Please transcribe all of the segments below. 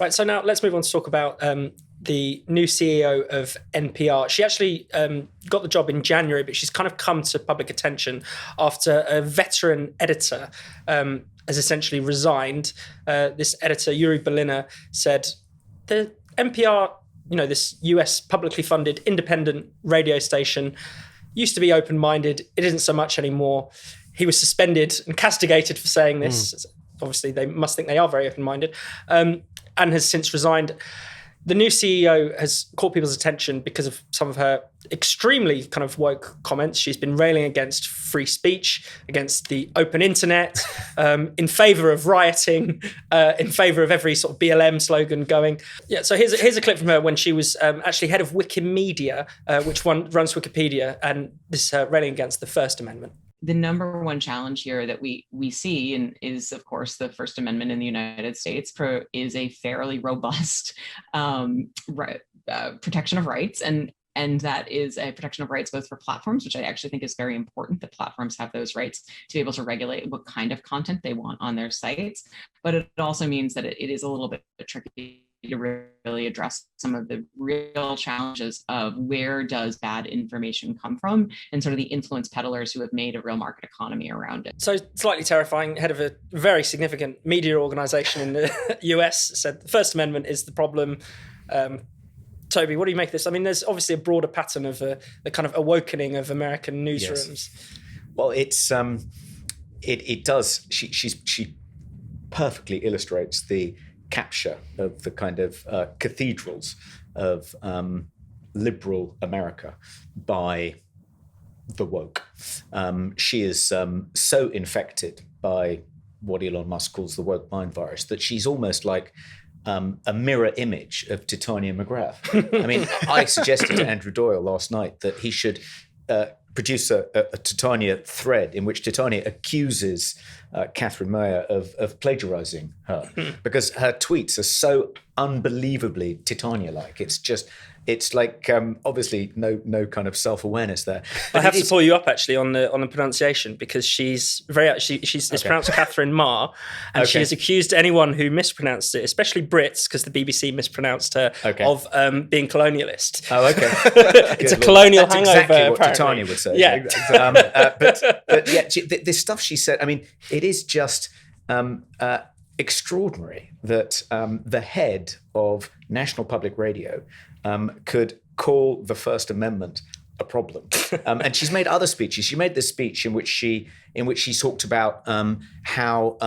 Right, so now let's move on to talk about the new CEO of NPR. She actually got the job in January, but she's kind of come to public attention after a veteran editor has essentially resigned. This editor, Yuri Belina, said the NPR, this US publicly funded independent radio station, used to be open-minded. It isn't so much anymore. He was suspended and castigated for saying this. Obviously, they must think they are very open-minded, and has since resigned. The new CEO has caught people's attention because of some of her extremely kind of woke comments. She's been railing against free speech, against the open internet, in favour of rioting, in favour of every sort of BLM slogan going. Yeah, so here's a clip from her when she was actually head of Wikimedia, which runs Wikipedia, and this railing against the First Amendment. The number one challenge here that we see and is, of course, the First Amendment in the United States is a fairly robust protection of rights. And that is a protection of rights both for platforms, which I actually think is very important, that platforms have those rights to be able to regulate what kind of content they want on their sites. But it also means that it is a little bit tricky to really address some of the real challenges of where does bad information come from and sort of the influence peddlers who have made a real market economy around it. So slightly terrifying, head of a very significant media organization in the US said the First Amendment is the problem. Toby, what do you make of this? I mean, there's obviously a broader pattern of the kind of awakening of American newsrooms. Yes. Well, it does. She perfectly illustrates the capture of the kind of cathedrals of liberal America by the woke. She is so infected by what Elon Musk calls the woke mind virus that she's almost like a mirror image of Titania McGrath. I mean, I suggested to Andrew Doyle last night that he should produce a Titania thread in which Titania accuses Katherine Maher of plagiarizing her because her tweets are so unbelievably Titania-like. It's like obviously no kind of self-awareness there. But I have to pull you up actually on the pronunciation because it's pronounced Katherine Maher, and she has accused anyone who mispronounced it, especially Brits, because the BBC mispronounced her, of being colonialist. Oh, okay. It's a colonial That's hangover. Exactly what apparently. Titania would say. Yeah. But yeah, the stuff she said. I mean, it is just extraordinary that the head of National Public Radio could call the First Amendment a problem. And she's made other speeches. She made this speech in which she talked about how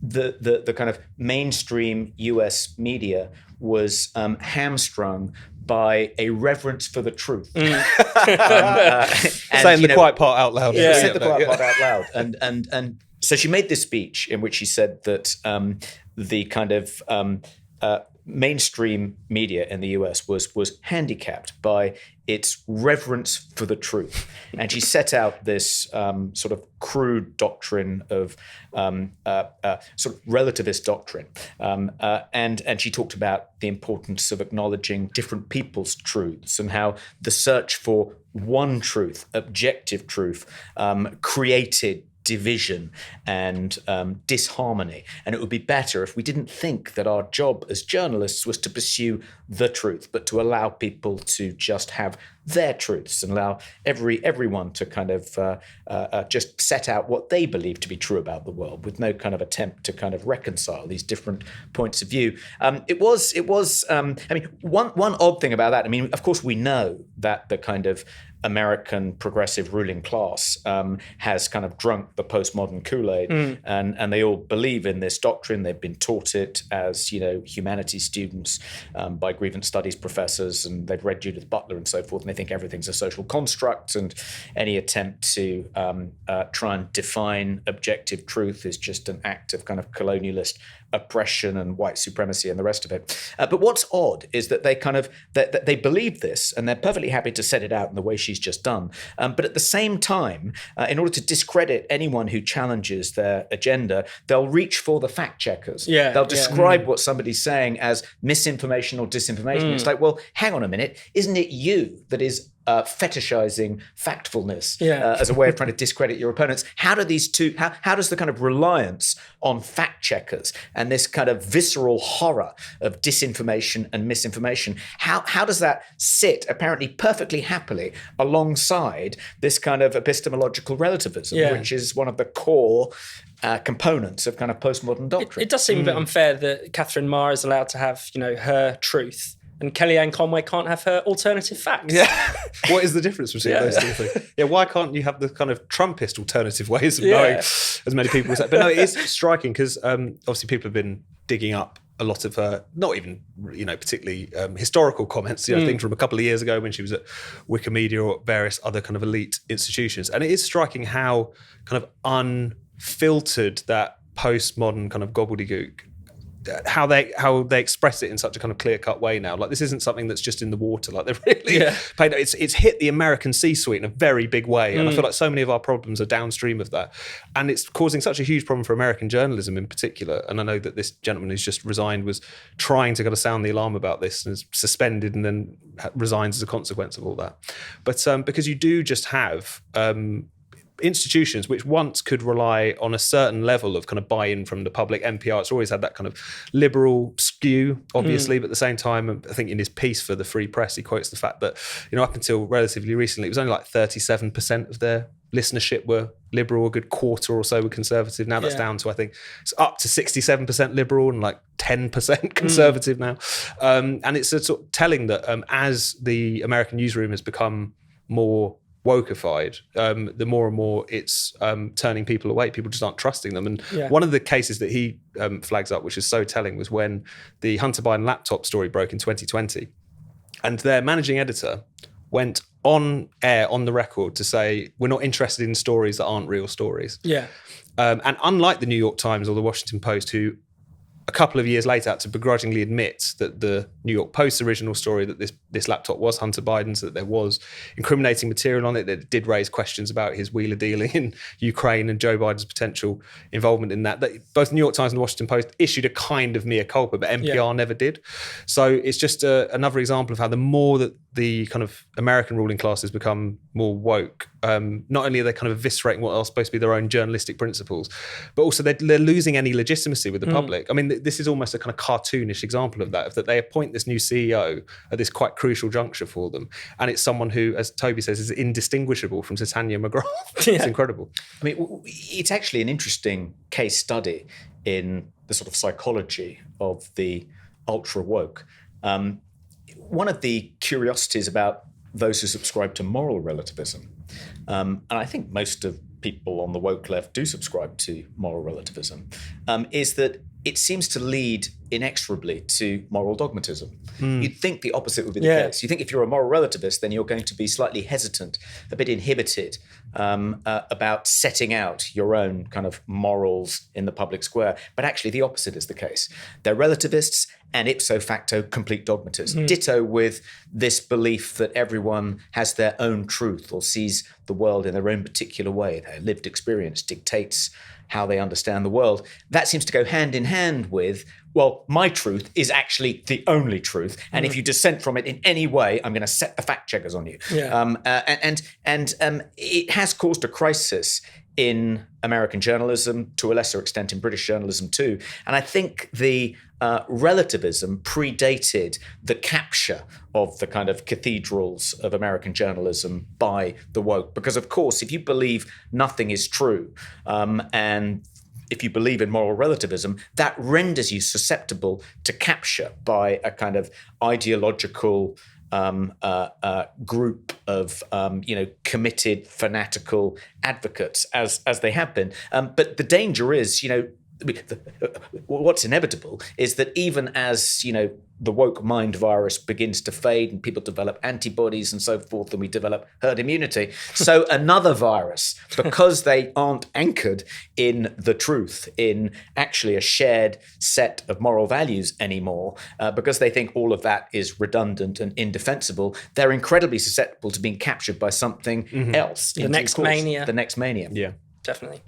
the kind of mainstream US media was hamstrung by a reverence for the truth. Saying the quiet part out loud. Yeah, said the quiet part out loud. And so she made this speech in which she said that the kind of mainstream media in the US was handicapped by its reverence for the truth. And she set out this sort of crude doctrine of sort of relativist doctrine. And she talked about the importance of acknowledging different people's truths and how the search for one truth, objective truth, created division and disharmony. And it would be better if we didn't think that our job as journalists was to pursue the truth, but to allow people to just have their truths and allow everyone to kind of just set out what they believe to be true about the world with no kind of attempt to kind of reconcile these different points of view. It was I mean, one odd thing about that, I mean, of course we know that the kind of American progressive ruling class has kind of drunk the postmodern Kool-Aid, and they all believe in this doctrine. They've been taught it as, humanities students by grievance studies professors, and they've read Judith Butler and so forth, and they think everything's a social construct, and any attempt to try and define objective truth is just an act of kind of colonialist oppression and white supremacy and the rest of it. But what's odd is that they kind of that they believe this, and they're perfectly happy to set it out in the way she's just done. But at the same time, in order to discredit anyone who challenges their agenda, they'll reach for the fact checkers. They'll describe what somebody's saying as misinformation or disinformation. It's like, well, hang on a minute, isn't it you that is fetishizing factfulness as a way of trying to discredit your opponents. How do these two, how does the kind of reliance on fact checkers and this kind of visceral horror of disinformation and misinformation, how does that sit apparently perfectly happily alongside this kind of epistemological relativism, which is one of the core components of kind of postmodern doctrine? It does seem a bit unfair that Katherine Maher is allowed to have, her truth, and Kellyanne Conway can't have her alternative facts. Yeah. What is the difference between those two things? Yeah, why can't you have the kind of Trumpist alternative ways of knowing, as many people say? But no, it is striking because obviously people have been digging up a lot of her, not even, particularly historical comments, things from a couple of years ago when she was at Wikimedia or various other kind of elite institutions. And it is striking how kind of unfiltered that postmodern kind of gobbledygook, how they express it in such a kind of clear-cut way now. Like, this isn't something that's just in the water. Like, they're really it's hit the American C-suite in a very big way. And I feel like so many of our problems are downstream of that. And it's causing such a huge problem for American journalism in particular. And I know that this gentleman who's just resigned was trying to kind of sound the alarm about this and is suspended and then resigns as a consequence of all that. But because you do just have institutions which once could rely on a certain level of kind of buy-in from the public. NPR, it's always had that kind of liberal skew, obviously, but at the same time, I think in his piece for the Free Press, he quotes the fact that, up until relatively recently, it was only like 37% of their listenership were liberal, a good quarter or so were conservative. Now that's down to, I think, it's up to 67% liberal and like 10% conservative now. And it's a sort of telling that as the American newsroom has become more wokeified, the more and more it's turning people away. People just aren't trusting them. And one of the cases that he flags up, which is so telling, was when the Hunter Biden laptop story broke in 2020. And their managing editor went on air, on the record, to say, we're not interested in stories that aren't real stories. Yeah. And unlike the New York Times or the Washington Post, who a couple of years later had to begrudgingly admit that the New York Post's original story that this laptop was Hunter Biden's, that there was incriminating material on it, that did raise questions about his wheeler dealing in Ukraine and Joe Biden's potential involvement in that both the New York Times and the Washington Post issued a kind of mea culpa, but NPR never did. So it's just another example of how the more that the kind of American ruling class has become more woke, not only are they kind of eviscerating what are supposed to be their own journalistic principles, but also they're losing any legitimacy with the public. I mean, this is almost a kind of cartoonish example of that they appoint this new CEO at this quite crucial juncture for them. And it's someone who, as Toby says, is indistinguishable from Titania McGrath. It's incredible. I mean, it's actually an interesting case study in the sort of psychology of the ultra woke. One of the curiosities about those who subscribe to moral relativism, and I think most of people on the woke left do subscribe to moral relativism, is that it seems to lead inexorably to moral dogmatism. You'd think the opposite would be the case. You think if you're a moral relativist, then you're going to be slightly hesitant, a bit inhibited about setting out your own kind of morals in the public square. But actually the opposite is the case. They're relativists and ipso facto complete dogmatists. Ditto with this belief that everyone has their own truth or sees the world in their own particular way. Their lived experience dictates how they understand the world. That seems to go hand in hand with, well, my truth is actually the only truth, and if you dissent from it in any way, I'm going to set the fact checkers on you. It has caused a crisis in American journalism, to a lesser extent in British journalism too. And I think the relativism predated the capture of the kind of cathedrals of American journalism by the woke. Because of course, if you believe nothing is true, and if you believe in moral relativism, that renders you susceptible to capture by a kind of ideological group of committed, fanatical advocates, as they have been. But the danger is, what's inevitable is that even as, the woke mind virus begins to fade and people develop antibodies and so forth, and we develop herd immunity, so another virus, because they aren't anchored in the truth, in actually a shared set of moral values anymore, because they think all of that is redundant and indefensible, they're incredibly susceptible to being captured by something else. The next mania. The next mania. Yeah. Definitely.